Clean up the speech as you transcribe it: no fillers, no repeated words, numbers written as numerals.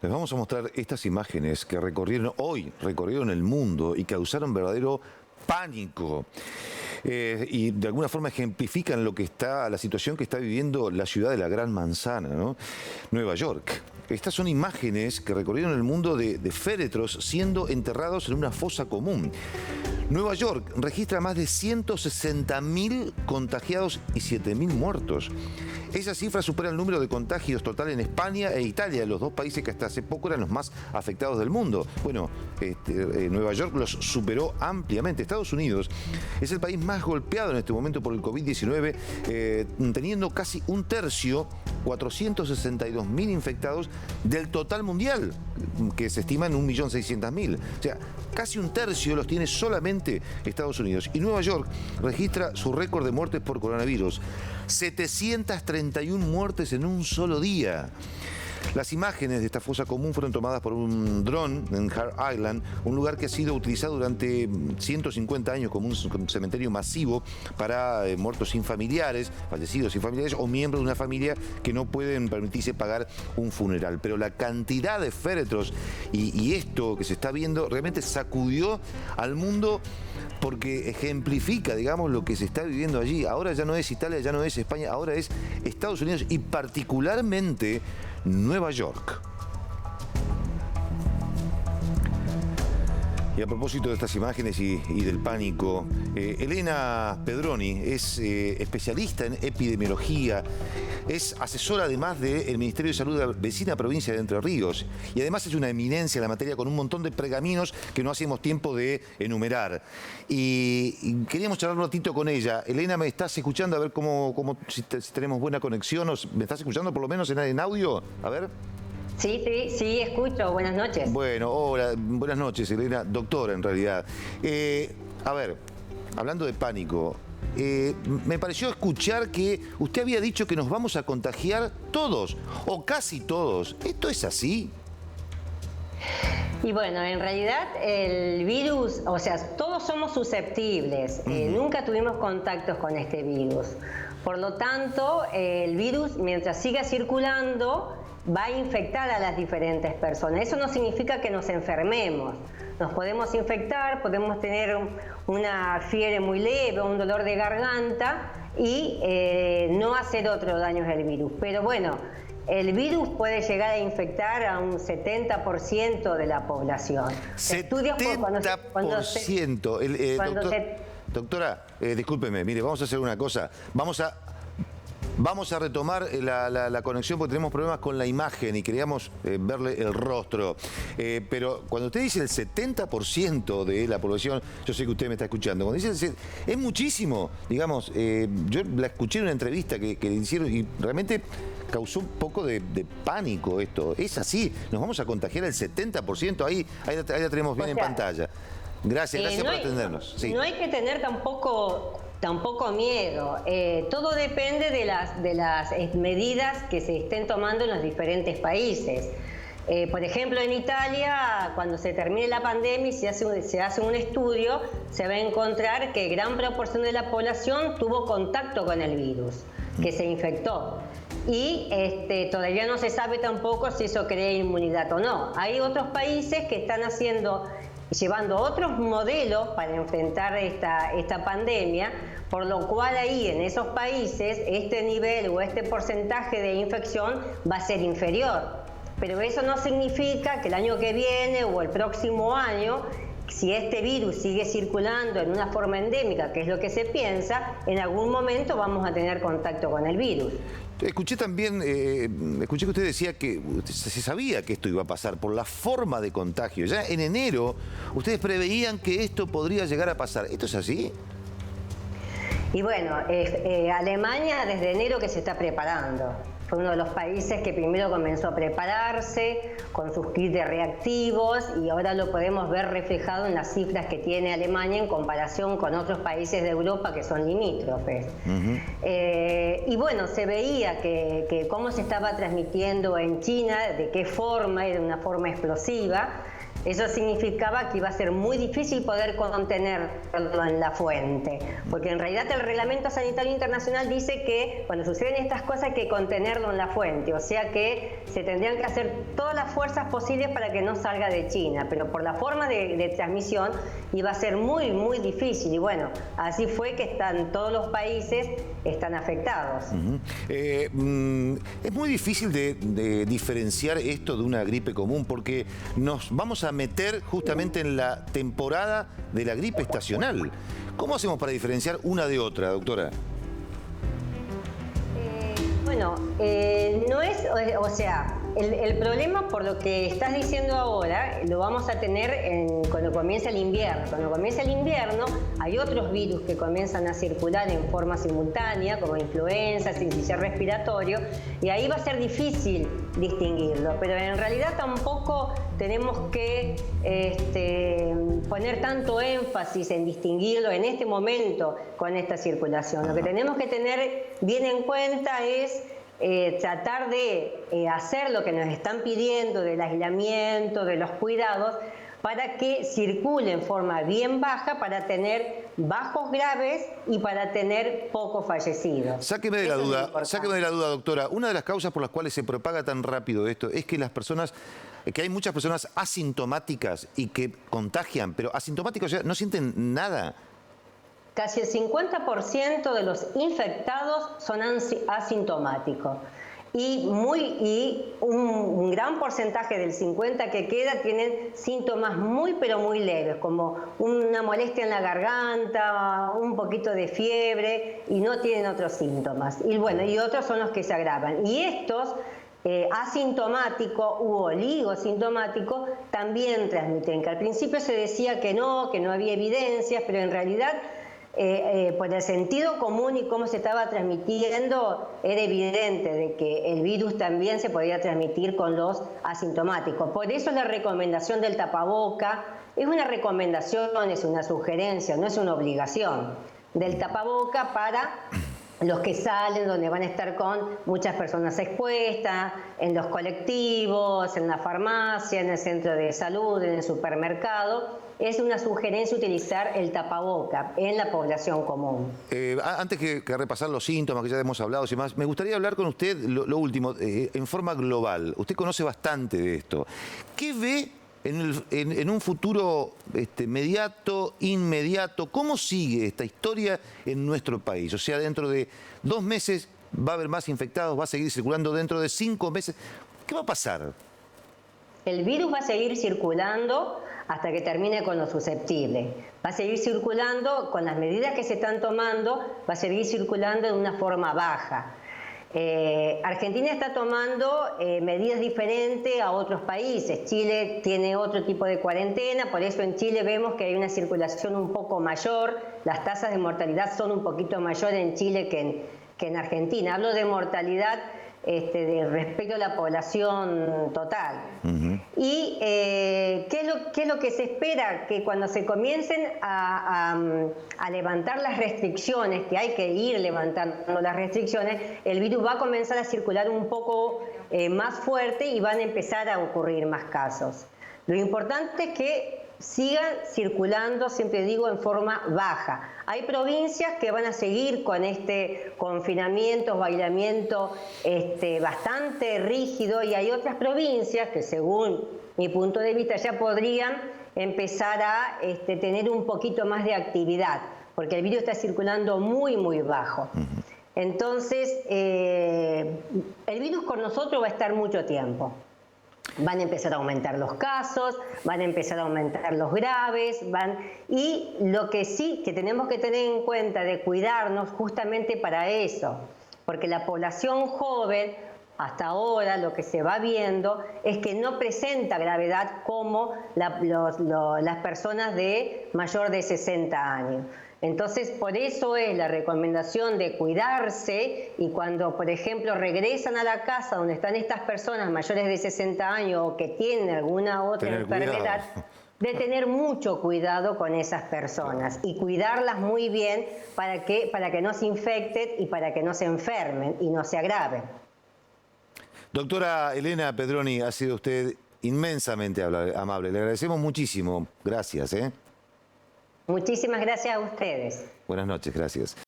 Les vamos a mostrar estas imágenes que recorrieron el mundo y causaron verdadero pánico. Y de alguna forma ejemplifican la situación que está viviendo la ciudad de la Gran Manzana, ¿no? Nueva York. Estas son imágenes que recorrieron el mundo de féretros siendo enterrados en una fosa común. Nueva York registra más de 160.000 contagiados y 7.000 muertos. Esa cifra supera el número de contagios total en España e Italia, los dos países que hasta hace poco eran los más afectados del mundo. Bueno, Nueva York los superó ampliamente. Estados Unidos es el país más golpeado en este momento por el COVID-19, teniendo casi un tercio, 462.000 infectados del total mundial, que se estima en 1.600.000. O sea, casi un tercio los tiene solamente Estados Unidos. Y Nueva York registra su récord de muertes por coronavirus. 731 muertes en un solo día. Las imágenes de esta fosa común fueron tomadas por un dron en Hart Island, un lugar que ha sido utilizado durante 150 años como un cementerio masivo para muertos sin familiares, fallecidos sin familiares o miembros de una familia que no pueden permitirse pagar un funeral. Pero la cantidad de féretros y esto que se está viendo realmente sacudió al mundo porque ejemplifica, digamos, lo que se está viviendo allí. Ahora ya no es Italia, ya no es España, ahora es Estados Unidos y particularmente Nueva York. Y a propósito de estas imágenes y del pánico, Elena Pedroni es especialista en epidemiología, es asesora además del Ministerio de Salud de la vecina provincia de Entre Ríos y además es una eminencia en la materia con un montón de pergaminos que no hacemos tiempo de enumerar. Y queríamos charlar un ratito con ella. Elena, ¿me estás escuchando? A ver si tenemos buena conexión. ¿Me estás escuchando por lo menos en audio? A ver. Sí, escucho. Buenas noches. Bueno, hola, buenas noches, Elena, doctora en realidad. A ver, hablando de pánico, me pareció escuchar que usted había dicho que nos vamos a contagiar todos, o casi todos. ¿Esto es así? Y bueno, en realidad el virus, o sea, todos somos susceptibles, nunca tuvimos contactos con este virus. Por lo tanto, el virus, mientras siga circulando, va a infectar a las diferentes personas. Eso no significa que nos enfermemos. Nos podemos infectar, podemos tener una fiebre muy leve, un dolor de garganta y no hacer otro daño al virus. Pero bueno, el virus puede llegar a infectar a un 70% de la población. 70%. Doctora, discúlpeme, mire, vamos a hacer una cosa. Vamos a retomar la conexión porque tenemos problemas con la imagen y queríamos verle el rostro. Pero cuando usted dice el 70% de la población, yo sé que usted me está escuchando, cuando dice es muchísimo, digamos, yo la escuché en una entrevista que le hicieron y realmente causó un poco de pánico esto. Es así, nos vamos a contagiar el 70%, ahí la tenemos bien en pantalla. Gracias por atendernos. Sí. No hay que tener tampoco miedo. Todo depende de las medidas que se estén tomando en los diferentes países. Por ejemplo, en Italia, cuando se termine la pandemia y se hace un estudio, se va a encontrar que gran proporción de la población tuvo contacto con el virus, que se infectó. Y todavía no se sabe tampoco si eso crea inmunidad o no. Hay otros países que están llevando otros modelos para enfrentar esta pandemia, por lo cual ahí en esos países este nivel o este porcentaje de infección va a ser inferior. Pero eso no significa que el año que viene o el próximo año, si este virus sigue circulando en una forma endémica, que es lo que se piensa, en algún momento vamos a tener contacto con el virus. Escuché también, escuché que usted decía que se sabía que esto iba a pasar por la forma de contagio. Ya en enero ustedes preveían que esto podría llegar a pasar. ¿Esto es así? Y bueno, Alemania desde enero que se está preparando. Fue uno de los países que primero comenzó a prepararse con sus kits de reactivos y ahora lo podemos ver reflejado en las cifras que tiene Alemania en comparación con otros países de Europa que son limítrofes. Y bueno, se veía que cómo se estaba transmitiendo en China, de qué forma, era una forma explosiva. Eso significaba que iba a ser muy difícil poder contenerlo en la fuente, porque en realidad el Reglamento Sanitario Internacional dice que cuando suceden estas cosas hay que contenerlo en la fuente, o sea que se tendrían que hacer todas las fuerzas posibles para que no salga de China, pero por la forma de transmisión iba a ser muy, muy difícil, y bueno, así fue que todos los países están afectados. Es muy difícil de diferenciar esto de una gripe común, porque nos vamos a meter justamente en la temporada de la gripe estacional. ¿Cómo hacemos para diferenciar una de otra, doctora? Bueno, no es, o sea, el problema, por lo que estás diciendo ahora, lo vamos a tener cuando comienza el invierno. Cuando comienza el invierno hay otros virus que comienzan a circular en forma simultánea, como influenza, sincicial respiratorio, y ahí va a ser difícil distinguirlo, pero en realidad tampoco tenemos que poner tanto énfasis en distinguirlo en este momento con esta circulación. Lo que tenemos que tener bien en cuenta es tratar de hacer lo que nos están pidiendo del aislamiento, de los cuidados, para que circule en forma bien baja, para tener bajos graves y para tener pocos fallecidos. Sáqueme de la duda, doctora. Una de las causas por las cuales se propaga tan rápido esto es que hay muchas personas asintomáticas y que contagian, pero asintomáticos, o sea, no sienten nada. Casi el 50% de los infectados son asintomáticos y un gran porcentaje del 50% que queda tienen síntomas muy pero muy leves, como una molestia en la garganta, un poquito de fiebre, y no tienen otros síntomas. Y bueno, y otros son los que se agravan. Y estos asintomáticos u oligosintomáticos también transmiten, que al principio se decía que no había evidencias, pero en realidad por el sentido común y cómo se estaba transmitiendo, era evidente de que el virus también se podía transmitir con los asintomáticos. Por eso la recomendación del tapaboca es una recomendación, es una sugerencia, no es una obligación, del tapaboca para los que salen, donde van a estar con muchas personas expuestas, en los colectivos, en la farmacia, en el centro de salud, en el supermercado. Es una sugerencia utilizar el tapaboca en la población común. Antes que repasar los síntomas que ya hemos hablado y más, me gustaría hablar con usted lo último, en forma global. Usted conoce bastante de esto. ¿Qué ve en un futuro inmediato? ¿Cómo sigue esta historia en nuestro país? O sea, dentro de 2 meses va a haber más infectados, va a seguir circulando dentro de 5 meses. ¿Qué va a pasar? El virus va a seguir circulando hasta que termine con los susceptibles. Va a seguir circulando con las medidas que se están tomando, va a seguir circulando de una forma baja. Argentina está tomando medidas diferentes a otros países. Chile tiene otro tipo de cuarentena, por eso en Chile vemos que hay una circulación un poco mayor. Las tasas de mortalidad son un poquito mayores en Chile que en Argentina. Hablo de mortalidad de respecto a la población total. Y ¿qué es lo que se espera? Que cuando se comiencen a levantar las restricciones, que hay que ir levantando las restricciones, el virus va a comenzar a circular un poco más fuerte y van a empezar a ocurrir más casos. Lo importante es que sigan circulando, siempre digo, en forma baja. Hay provincias que van a seguir con este confinamiento, aislamiento bastante rígido, y hay otras provincias que, según mi punto de vista, ya podrían empezar a tener un poquito más de actividad, porque el virus está circulando muy, muy bajo. Entonces, el virus con nosotros va a estar mucho tiempo. Van a empezar a aumentar los casos, van a empezar a aumentar los graves, y lo que sí que tenemos que tener en cuenta de cuidarnos justamente para eso, porque la población joven, hasta ahora lo que se va viendo es que no presenta gravedad como las personas de mayor de 60 años. Entonces, por eso es la recomendación de cuidarse, y cuando, por ejemplo, regresan a la casa donde están estas personas mayores de 60 años o que tienen alguna otra enfermedad, de tener mucho cuidado con esas personas y cuidarlas muy bien para que no se infecten y para que no se enfermen y no se agraven. Doctora Elena Pedroni, ha sido usted inmensamente amable. Le agradecemos muchísimo. Gracias. Muchísimas gracias a ustedes. Buenas noches, gracias.